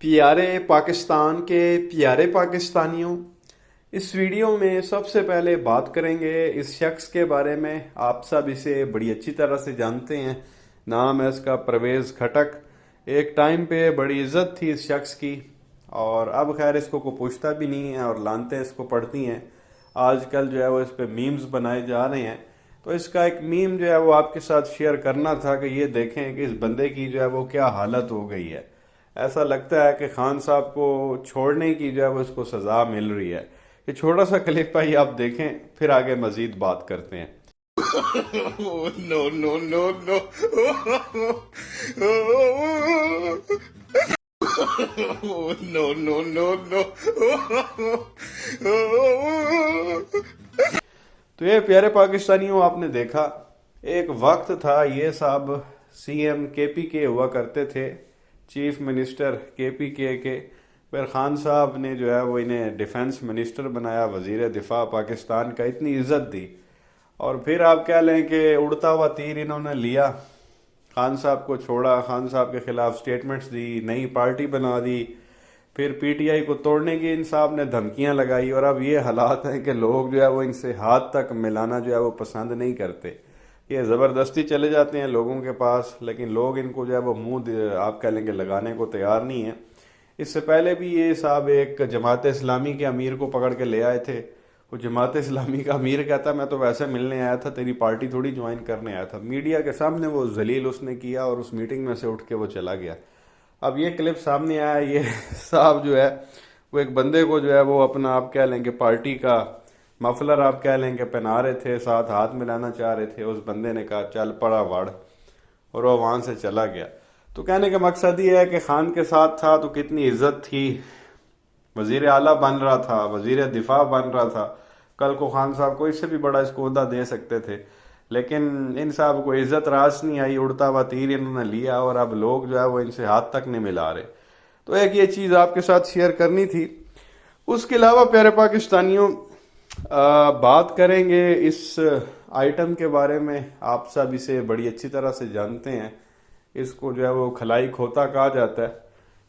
پیارے پاکستان کے پیارے پاکستانیوں، اس ویڈیو میں سب سے پہلے بات کریں گے اس شخص کے بارے میں۔ آپ سب اسے بڑی اچھی طرح سے جانتے ہیں۔ نام ہے اس کا پرویز کھٹک۔ ایک ٹائم پہ بڑی عزت تھی اس شخص کی، اور اب خیر اس کو پوچھتا بھی نہیں ہے اور لانتے اس کو پڑتی ہیں۔ آج کل جو ہے وہ اس پہ میمز بنائے جا رہے ہیں، تو اس کا ایک میم جو ہے وہ آپ کے ساتھ شیئر کرنا تھا کہ یہ دیکھیں کہ اس بندے کی جو ہے وہ کیا حالت ہو گئی ہے۔ ایسا لگتا ہے کہ خان صاحب کو چھوڑنے کی جو ہے وہ اس کو سزا مل رہی ہے۔ یہ چھوٹا سا کلپ ہے، آپ دیکھیں، پھر آگے مزید بات کرتے ہیں۔ No, no, no, no. No, no, no, no. تو یہ پیارے پاکستانیوں، آپ نے دیکھا ایک وقت تھا یہ صاحب سی ایم کے پی کے ہوا کرتے تھے، چیف منسٹر کے پی کے۔ پھر خان صاحب نے جو ہے وہ انہیں ڈیفنس منسٹر بنایا، وزیر دفاع پاکستان کا، اتنی عزت دی، اور پھر آپ کہہ لیں کہ اڑتا ہوا تیر انہوں نے لیا، خان صاحب کو چھوڑا، خان صاحب کے خلاف سٹیٹمنٹس دی، نئی پارٹی بنا دی، پھر پی ٹی آئی کو توڑنے کی ان صاحب نے دھمکیاں لگائی، اور اب یہ حالات ہیں کہ لوگ جو ہے وہ ان سے ہاتھ تک ملانا جو ہے وہ پسند نہیں کرتے۔ یہ زبردستی چلے جاتے ہیں لوگوں کے پاس، لیکن لوگ ان کو جو ہے وہ منہ آپ کہہ لیں گے لگانے کو تیار نہیں ہیں۔ اس سے پہلے بھی یہ صاحب ایک جماعت اسلامی کے امیر کو پکڑ کے لے آئے تھے۔ وہ جماعت اسلامی کا امیر کہتا میں تو ویسے ملنے آیا تھا، تیری پارٹی تھوڑی جوائن کرنے آیا تھا۔ میڈیا کے سامنے وہ ذلیل اس نے کیا، اور اس میٹنگ میں سے اٹھ کے وہ چلا گیا۔ اب یہ کلپ سامنے آیا، یہ صاحب جو ہے وہ ایک بندے کو جو ہے وہ اپنا آپ کہہ لیں گے پارٹی کا مفلر آپ کہہ لیں گے پہنا رہے تھے، ساتھ ہاتھ ملانا چاہ رہے تھے۔ اس بندے نے کہا چل پڑا وڑ، اور وہ وہاں سے چلا گیا۔ تو کہنے کا مقصد یہ ہے کہ خان کے ساتھ تھا تو کتنی عزت تھی، وزیر اعلیٰ بن رہا تھا، وزیر دفاع بن رہا تھا، کل کو خان صاحب کو اس سے بھی بڑا اس کو عہدہ دے سکتے تھے، لیکن ان صاحب کو عزت راس نہیں آئی، اڑتا ہوا تیر انہوں نے لیا، اور اب لوگ جو ہے وہ ان سے ہاتھ تک نہیں ملا رہے۔ تو ایک یہ چیز آپ کے ساتھ شیئر کرنی تھی۔ اس کے علاوہ پیارے پاکستانیوں، بات کریں گے اس آئٹم کے بارے میں۔ آپ سب اسے بڑی اچھی طرح سے جانتے ہیں۔ اس کو جو ہے وہ کھلائی کھوتا کہا جاتا ہے،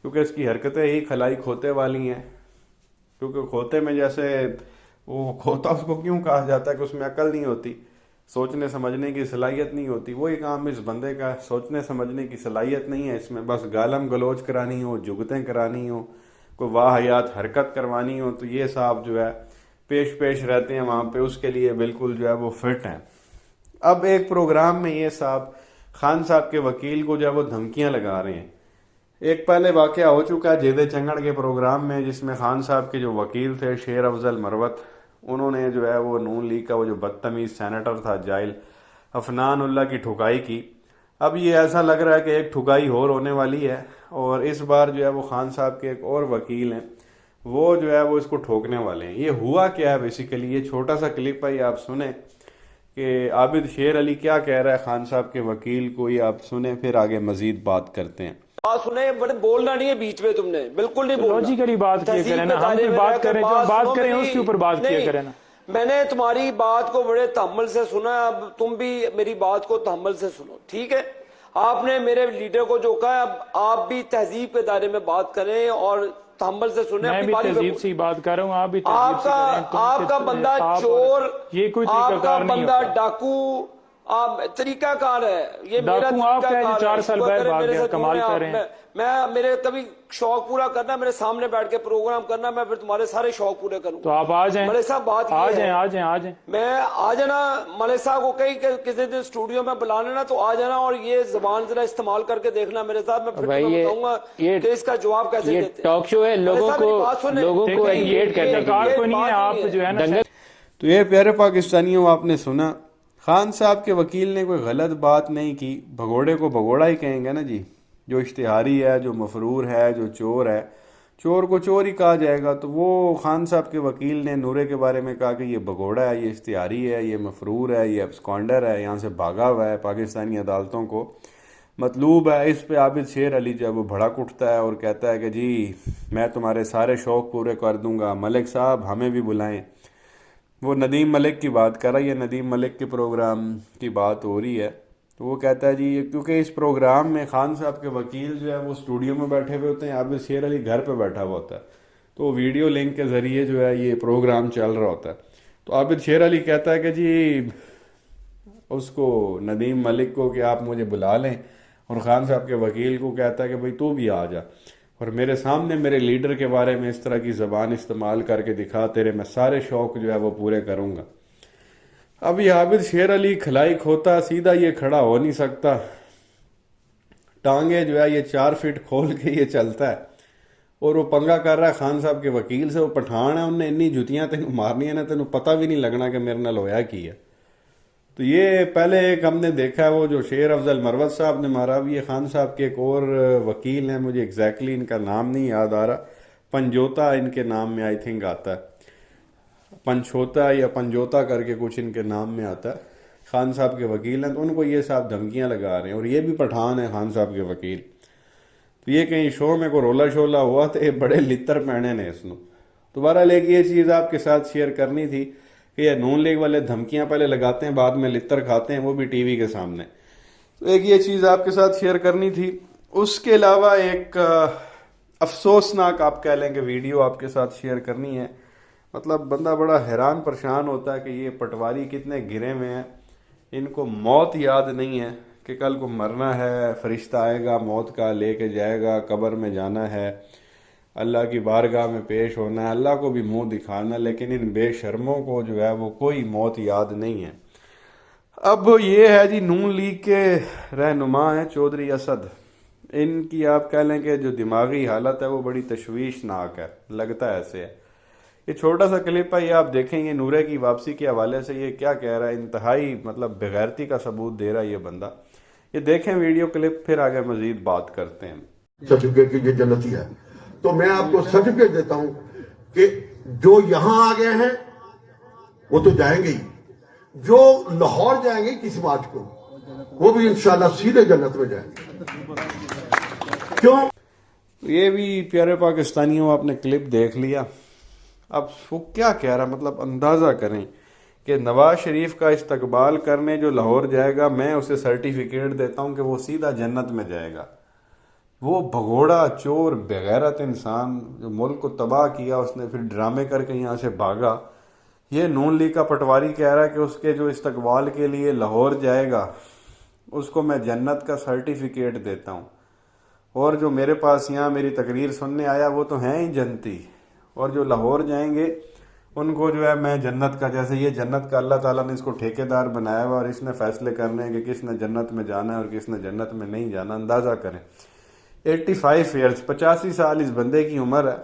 کیونکہ اس کی حرکتیں ہی کھلائی کھوتے والی ہیں۔ کیونکہ کھوتے میں جیسے وہ کھوتا اس کو کیوں کہا جاتا ہے کہ اس میں عقل نہیں ہوتی، سوچنے سمجھنے کی صلاحیت نہیں ہوتی۔ وہی کام اس بندے کا، سوچنے سمجھنے کی صلاحیت نہیں ہے اس میں، بس گالم گلوچ کرانی ہو، جگتیں کرانی ہو، کوئی واہیات حرکت کروانی ہو، تو یہ صاحب جو ہے پیش رہتے ہیں وہاں پہ، اس کے لیے بالکل جو ہے وہ فٹ ہیں۔ اب ایک پروگرام میں یہ صاحب خان صاحب کے وکیل کو جو ہے وہ دھمکیاں لگا رہے ہیں۔ ایک پہلے واقعہ ہو چکا ہے جیدے چنگڑ کے پروگرام میں، جس میں خان صاحب کے جو وکیل تھے شیر افضل مروت، انہوں نے جو ہے وہ نون لیگ کا وہ جو بدتمیز سینیٹر تھا جائل افنان اللہ کی ٹھکائی کی۔ اب یہ ایسا لگ رہا ہے کہ ایک ٹھکائی اور ہونے والی ہے، اور اس بار جو ہے وہ خان صاحب کے ایک اور وکیل ہیں، وہ جو ہے وہ اس کو ٹھوکنے والے ہیں۔ یہ ہوا کیا ہے بیسیکلی، یہ چھوٹا سا کلپ ہے، یہ آپ سنیں کہ عابد شیر علی کیا کہہ رہا ہے خان صاحب کے وکیل کو، یہ آپ سنیں، پھر آگے مزید بات کرتے ہیں۔ بات سنیں، بڑے بولنا نہیں ہے بیچ میں، تم نے بالکل نہیں بولنا۔ لوجیکلی بات کیا کریں نا، ہم کوئی بات کریں جو بات کریں اس کے اوپر بات کیا کریں نا۔ میں نے تمہاری بات کو بڑے تحمل سے سنا، اب تم بھی میری بات کو تحمل سے سنو، ٹھیک ہے؟ آپ نے میرے لیڈر کو جو کہا، اب آپ بھی تہذیب کے دائرے میں بات کریں اور تحمل سے سنیں۔ میں بھی تہذیب سے بات کر رہا ہوں، آپ بھی تہذیب سے کریں۔ آپ کا بندہ چور، یہ کوئی طریقہ کار نہیں ہوتا۔ آپ کا بندہ ڈاکو، آپ طریقہ کار ہے، یہ میرا ڈاکو آپ طریقہ کہہ کار رہے 4 سال بعد بھاگ میرے گیا، سے کمال کر رہے ہیں۔ میں میرے کبھی شوق پورا کرنا، میرے سامنے بیٹھ کے پروگرام کرنا، میں پھر تمہارے سارے شوق پورے کروں۔ تو آپ آ جائیں، ملک صاحب بات آ یہ ہے، جائیں۔ میں آ جانا، ملک صاحب کو کہیں کہ کسی دن اسٹوڈیو میں بلا لینا تو آ جانا، اور یہ زبان ذرا استعمال کر کے دیکھنا میرے ساتھ، میں پھر تمہیں بتاؤں گا کہ اس کا جواب کیسے دیتے ہیں۔ ٹاک شو ہے، لوگوں کو ایجوکیٹ کرنے کے لیے کوئی نہیں ہے، آپ جو ہے نا۔ تو یہ پیارے پاکستانیوں، آپ نے سنا خان صاحب کے وکیل نے کوئی غلط بات نہیں کی، بھگوڑے کو بھگوڑا ہی کہیں گے نا جی، جو اشتہاری ہے، جو مفرور ہے، جو چور ہے، چور کو چور ہی کہا جائے گا۔ تو وہ خان صاحب کے وکیل نے نورے کے بارے میں کہا کہ یہ بھگوڑا ہے، یہ اشتہاری ہے، یہ مفرور ہے، یہ ابسکانڈر ہے، یہاں سے بھاگا ہوا ہے، پاکستانی عدالتوں کو مطلوب ہے۔ اس پہ عابد شیر علی جب وہ بھڑک اٹھتا ہے اور کہتا ہے کہ جی میں تمہارے سارے شوق پورے کر دوں گا، ملک صاحب ہمیں بھی بلائیں۔ وہ ندیم ملک کی بات کر رہا ہے، یہ ندیم ملک کے پروگرام کی بات ہو رہی ہے۔ تو وہ کہتا ہے جی کیونکہ اس پروگرام میں خان صاحب کے وکیل جو ہے وہ اسٹوڈیو میں بیٹھے ہوئے ہوتے ہیں، عابد شیر علی گھر پہ بیٹھا ہوا ہوتا ہے، تو ویڈیو لنک کے ذریعے جو ہے یہ پروگرام چل رہا ہوتا ہے۔ تو عابد شیر علی کہتا ہے کہ جی اس کو ندیم ملک کو کہ آپ مجھے بلا لیں، اور خان صاحب کے وکیل کو کہتا ہے کہ بھئی تو بھی آ جا اور میرے سامنے میرے لیڈر کے بارے میں اس طرح کی زبان استعمال کر کے دکھا، تیرے میں سارے شوق جو ہے وہ پورے کروں گا۔ اب یہ عابد شیر علی کھلائی کھوتا سیدھا یہ کھڑا ہو نہیں سکتا، ٹانگیں جو ہے یہ 4 فٹ کھول کے یہ چلتا ہے، اور وہ پنگا کر رہا ہے خان صاحب کے وکیل سے۔ وہ پٹھان ہے، انہوں نے انی جتیاں تینوں مارنی ہیں نا، تینوں پتہ بھی نہیں لگنا کہ میرے نال ہویا کی ہے۔ تو یہ پہلے ایک ہم نے دیکھا ہے وہ جو شیر افضل مروت صاحب نے مارا، بھی یہ خان صاحب کے ایک اور وکیل ہیں، مجھے ایگزیکٹلی ان کا نام نہیں یاد آ رہا، پنجوتا ان کے نام میں آئی تھنک آتا ہے، پنچھوتا یا پنجوتا کر کے کچھ ان کے نام میں آتا ہے، خان صاحب کے وکیل ہیں۔ تو ان کو یہ صاحب دھمکیاں لگا رہے ہیں، اور یہ بھی پٹھان ہے خان صاحب کے وکیل۔ تو یہ کہیں شو میں کوئی رولا شولا ہوا تو یہ بڑے لتر پہنے نے اس نو۔ دوبارہ لے کے یہ چیز آپ کے ساتھ شیئر کرنی تھی کہ یہ نون لیگ والے دھمکیاں پہلے لگاتے ہیں، بعد میں لتر کھاتے ہیں، وہ بھی ٹی وی کے سامنے۔ تو ایک یہ چیز آپ کے ساتھ شیئر کرنی تھی۔ اس کے علاوہ ایک افسوسناک آپ کہہ لیں کہ ویڈیو آپ کے ساتھ شیئر کرنی ہے۔ مطلب بندہ بڑا حیران پریشان ہوتا ہے کہ یہ پٹواری کتنے گرے ہوئے ہیں، ان کو موت یاد نہیں ہے کہ کل کو مرنا ہے، فرشتہ آئے گا موت کا لے کے جائے گا، قبر میں جانا ہے، اللہ کی بارگاہ میں پیش ہونا ہے، اللہ کو بھی منہ دکھانا، لیکن ان بے شرموں کو جو ہے وہ کوئی موت یاد نہیں ہے۔ اب یہ ہے جی نون لیگ کے رہنما ہیں چودھری اسد، ان کی آپ کہہ لیں کہ جو دماغی حالت ہے وہ بڑی تشویشناک ہے، لگتا ہے ایسے ہے۔ یہ چھوٹا سا کلپ ہے، یہ آپ دیکھیں، یہ نورے کی واپسی کے حوالے سے یہ کیا کہہ رہا ہے، انتہائی مطلب بغیرتی کا ثبوت دے رہا ہے یہ بندہ۔ یہ دیکھیں ویڈیو کلپ، پھر آگے مزید بات کرتے ہیں۔ سرٹیفکیٹ کی یہ جنتی ہے، تو میں آپ کو سرٹیفکیٹ دیتا ہوں کہ جو یہاں آ گئے ہیں وہ تو جائیں گے ہی، جو لاہور جائیں گے کس بات کو، وہ بھی انشاءاللہ سیدھے جنت میں جائیں گے۔ کیوں؟ یہ بھی پیارے پاکستانیوں آپ نے کلپ دیکھ لیا۔ اب وہ کیا کہہ رہا، مطلب اندازہ کریں کہ نواز شریف کا استقبال کرنے جو لاہور جائے گا، میں اسے سرٹیفکیٹ دیتا ہوں کہ وہ سیدھا جنت میں جائے گا۔ وہ بھگوڑا چور بغیرت انسان جو ملک کو تباہ کیا، اس نے پھر ڈرامے کر کے یہاں سے بھاگا۔ یہ نون لیگ کا پٹواری کہہ رہا ہے کہ اس کے جو استقبال کے لیے لاہور جائے گا اس کو میں جنت کا سرٹیفکیٹ دیتا ہوں، اور جو میرے پاس یہاں میری تقریر سننے آیا وہ تو ہیں ہی جنتی، اور جو لاہور جائیں گے ان کو جو ہے میں جنت کا، جیسے یہ جنت کا اللہ تعالیٰ نے اس کو ٹھیکیدار بنایا ہوا، اور اس نے فیصلے کرنے ہیں کہ کس نے جنت میں جانا ہے اور کس نے جنت میں نہیں جانا۔ اندازہ کریں 85 ایئرز، 85 سال اس بندے کی عمر ہے،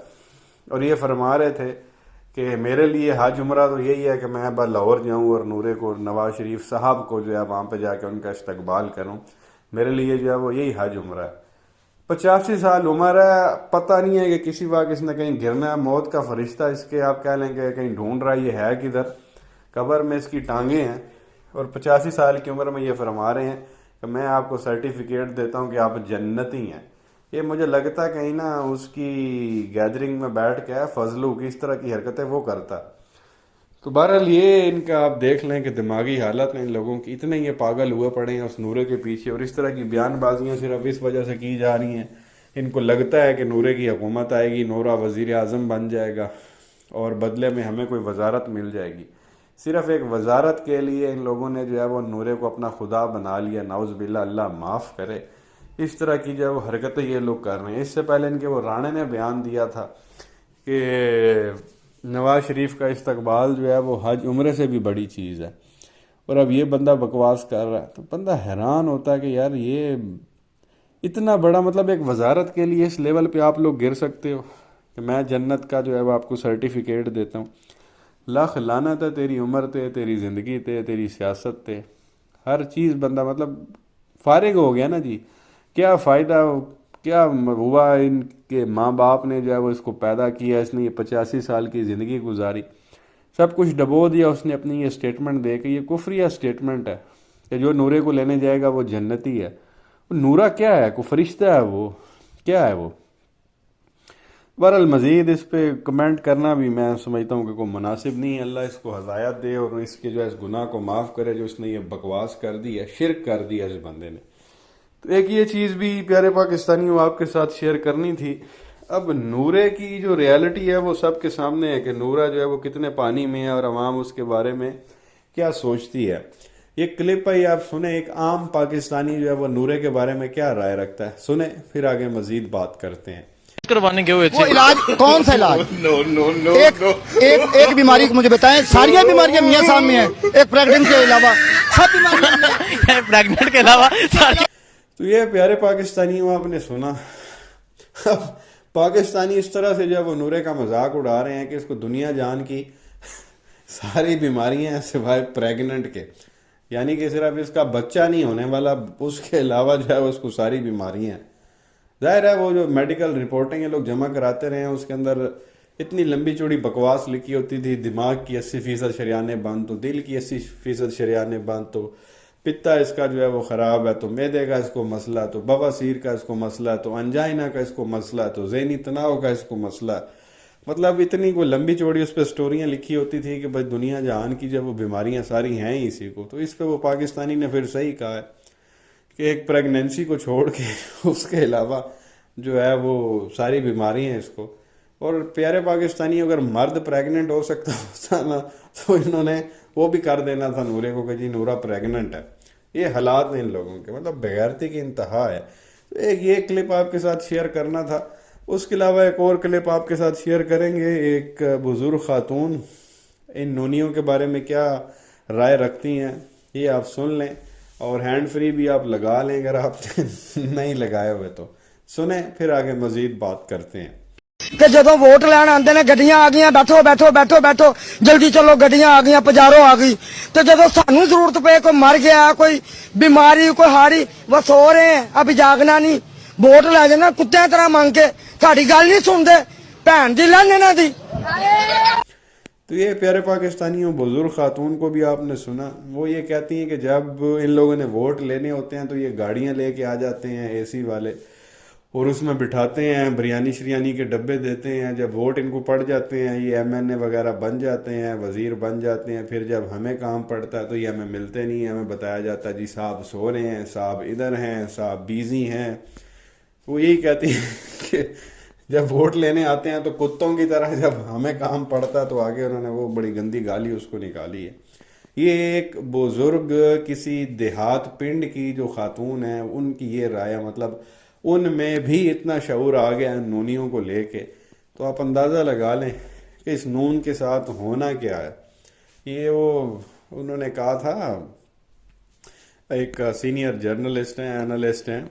اور یہ فرما رہے تھے کہ میرے لیے حج عمرہ تو یہی ہے کہ میں بس لاہور جاؤں اور نورے کو، نواز شریف صاحب کو جو ہے وہاں پہ جا کے ان کا استقبال کروں، میرے لیے جو ہے وہ یہی حج عمرہ ہے۔ 85 سال عمر ہے، پتہ نہیں ہے کہ کسی وقت اس نے کہیں گرنا ہے، موت کا فرشتہ اس کے آپ کہہ لیں کہ کہیں ڈھونڈ رہا ہے، یہ ہے کدھر، قبر میں اس کی ٹانگیں ہیں، اور 85 سال کی عمر میں یہ فرما رہے ہیں کہ میں آپ کو سرٹیفکیٹ دیتا ہوں کہ آپ جنتی ہیں۔ یہ مجھے لگتا ہے کہیں نا اس کی گیدرنگ میں بیٹھ کے فضلو کی اس طرح کی حرکتیں وہ کرتا۔ تو بہرحال یہ ان کا آپ دیکھ لیں کہ دماغی حالت میں ان لوگوں کی اتنے یہ پاگل ہوئے پڑے ہیں اس نورے کے پیچھے، اور اس طرح کی بیان بازیاں صرف اس وجہ سے کی جا رہی ہیں، ان کو لگتا ہے کہ نورے کی حکومت آئے گی، نورا وزیر اعظم بن جائے گا اور بدلے میں ہمیں کوئی وزارت مل جائے گی۔ صرف ایک وزارت کے لیے ان لوگوں نے جو ہے وہ نورے کو اپنا خدا بنا لیا، نعوذ باللہ، اللہ معاف کرے۔ اس طرح کی جو ہے وہ حرکتیں یہ لوگ کر رہے ہیں۔ اس سے پہلے ان کے وہ رانے نے بیان دیا تھا کہ نواز شریف کا استقبال جو ہے وہ حج عمرے سے بھی بڑی چیز ہے، اور اب یہ بندہ بکواس کر رہا ہے، تو بندہ حیران ہوتا ہے کہ یار یہ اتنا بڑا، مطلب ایک وزارت کے لیے اس لیول پہ آپ لوگ گر سکتے ہو کہ میں جنت کا جو ہے وہ آپ کو سرٹیفکیٹ دیتا ہوں۔ لاکھ لعنت ہے تیری عمر تے، تیری زندگی تے، تیری سیاست تے، ہر چیز بندہ مطلب فارغ ہو گیا نا جی۔ کیا فائدہ، کیا ہوا، ان کے ماں باپ نے جو ہے وہ اس کو پیدا کیا، اس نے یہ 85 سال کی زندگی گزاری، سب کچھ ڈبو دیا اس نے اپنی یہ سٹیٹمنٹ دے کے۔ یہ کفریہ سٹیٹمنٹ ہے کہ جو نورے کو لینے جائے گا وہ جنتی ہے۔ نورا کیا ہے؟ کوئی فرشتہ ہے؟ وہ کیا ہے؟ وہ بہرحال مزید اس پہ کمنٹ کرنا بھی میں سمجھتا ہوں کہ کوئی مناسب نہیں ہے. اللہ اس کو ہدایت دے اور اس کے جو ہے اس گناہ کو معاف کرے جو اس نے یہ بکواس کر دی ہے, شرک کر دیا اس بندے نے. تو ایک یہ چیز بھی پیارے پاکستانیوں آپ کے ساتھ شیئر کرنی تھی. اب نورے کی جو ریالٹی ہے وہ سب کے سامنے ہے کہ نورا جو ہے وہ کتنے پانی میں ہے اور عوام اس کے بارے میں کیا سوچتی ہے. یہ کلپ ہے, آپ سنیں ایک عام پاکستانی جو ہے وہ نورے کے بارے میں کیا رائے رکھتا ہے. سنیں پھر آگے مزید بات کرتے ہیں. کروانے کے ہوئے وہ علاج کون سا علاج؟ No, no, no, no. ایک بیماری مجھے بتائیں. ساری بیماریاں میاں صاحب میں ہیں, ایک پریگننٹ کے علاوہ سب بیماریاں پریگننٹ کے علاوہ ساری. تو یہ پیارے پاکستانیوں آپ نے سنا. اب پاکستانی اس طرح سے جو ہے وہ نورے کا مذاق اڑا رہے ہیں کہ اس کو دنیا جان کی ساری بیماریاں ہیں سوائے پریگننٹ کے, یعنی کہ صرف اس کا بچہ نہیں ہونے والا, اس کے علاوہ جو ہے اس کو ساری بیماریاں ہیں. ظاہر ہے وہ جو میڈیکل رپورٹنگ لوگ جمع کراتے رہے ہیں اس کے اندر اتنی لمبی چوڑی بکواس لکھی ہوتی تھی. دماغ کی 80% شریانیں بند, تو دل کی 80% شریانیں بند, تو پتا اس کا جو ہے وہ خراب ہے, تو معدے کا اس کو مسئلہ, تو بواسیر کا اس کو مسئلہ, تو انجائنا کا اس کو مسئلہ, تو ذہنی تناؤ کا اس کو مسئلہ. مطلب اتنی کوئی لمبی چوڑی اس پہ سٹوریاں لکھی ہوتی تھی کہ بھائی دنیا جہان کی جو وہ بیماریاں ساری ہیں ہی اسی کو. تو اس پہ وہ پاکستانی نے پھر صحیح کہا ہے کہ ایک پریگنینسی کو چھوڑ کے اس کے علاوہ جو ہے وہ ساری بیماری ہیں اس کو. اور پیارے پاکستانی اگر مرد پریگننٹ ہو سکتا ہوتا نا تو انہوں نے وہ بھی کر دینا تھا نورے کو کہ جی نورا پریگننٹ ہے. یہ حالات ہیں ان لوگوں کے, مطلب بغیرتی کی انتہا ہے. ایک یہ کلپ آپ کے ساتھ شیئر کرنا تھا. اس کے علاوہ ایک اور کلپ آپ کے ساتھ شیئر کریں گے. ایک بزرگ خاتون ان نونیوں کے بارے میں کیا رائے رکھتی ہیں یہ آپ سن لیں, اور ہینڈ فری بھی آپ لگا لیں اگر آپ نے نہیں لگائے ہوئے تو. سنیں پھر آگے مزید بات کرتے ہیں. کہ جدو ووٹ لین آتے نے گڈیاں آ گئی, بیٹھو بیٹھو بیٹھو بیٹھو جلدی چلو, گڈیاں آ گئی, پجارو آ گئی. تو جدو سانو ضرورت پے, کوئی مر گیا, کوئی بیماری, کوئی ہاڑی, وہ سو رہے ہیں, اب جاگنا نہیں, ووٹ لے جانا کتے طرح مانگ کے, ساری گل نہیں سنتے, بھن دی لن دی. تو یہ پیارے پاکستانیوں بزرگ خاتون کو بھی آپ نے سنا. وہ یہ کہتی ہیں کہ جب ان لوگوں نے ووٹ لینے ہوتے ہیں تو یہ گاڑیاں لے کے آ جاتے ہیں اے سی والے, اور اس میں بٹھاتے ہیں, بریانی شریانی کے ڈبے دیتے ہیں. جب ووٹ ان کو پڑ جاتے ہیں یہ ایم این اے وغیرہ بن جاتے ہیں, وزیر بن جاتے ہیں. پھر جب ہمیں کام پڑتا ہے تو یہ ہمیں ملتے نہیں ہیں. ہمیں بتایا جاتا ہے جی صاحب سو رہے ہیں, صاحب ادھر ہیں, صاحب بیزی ہیں. وہ یہی کہتی ہیں کہ جب ووٹ لینے آتے ہیں تو کتوں کی طرح جب ہمیں کام پڑتا ہے تو آگے انہوں نے وہ بڑی گندی گالی اس کو نکالی ہے. یہ ایک بزرگ کسی دیہات پنڈ کی جو خاتون ہیں ان کی یہ رائے, مطلب ان میں بھی اتنا شعور آ گیا نونیوں کو لے کے. تو آپ اندازہ لگا لیں کہ اس نون کے ساتھ ہونا کیا ہے. یہ وہ انہوں نے کہا تھا, ایک سینئر جرنلسٹ ہیں, اینالسٹ ہیں,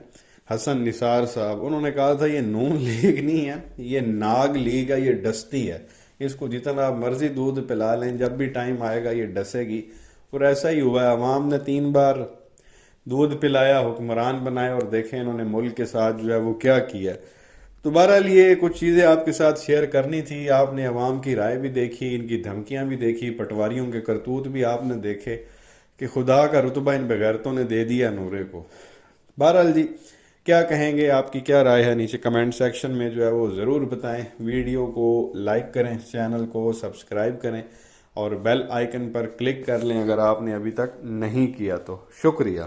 حسن نثار صاحب, انہوں نے کہا تھا یہ نون لیگ نہیں ہے, یہ ناگ لیگ ہے, یہ ڈستی ہے. اس کو جتنا آپ مرضی دودھ پلا لیں, جب بھی ٹائم آئے گا یہ ڈسے گی. اور ایسا ہی ہوا ہے, عوام نے 3 بار دودھ پلایا, حکمران بنائے, اور دیکھیں انہوں نے ملک کے ساتھ جو ہے وہ کیا کیا. تو بہرحال یہ کچھ چیزیں آپ کے ساتھ شیئر کرنی تھی. آپ نے عوام کی رائے بھی دیکھی, ان کی دھمکیاں بھی دیکھی, پٹواریوں کے کرتوت بھی آپ نے دیکھے کہ خدا کا رتبہ ان بغیرتوں نے دے دیا نورے کو. بہرحال جی کیا کہیں گے, آپ کی کیا رائے ہے, نیچے کمنٹ سیکشن میں جو ہے وہ ضرور بتائیں. ویڈیو کو لائک کریں, چینل کو سبسکرائب کریں, اور بیل آئیکن پر کلک کر لیں اگر آپ نے ابھی تک نہیں کیا تو. شکریہ.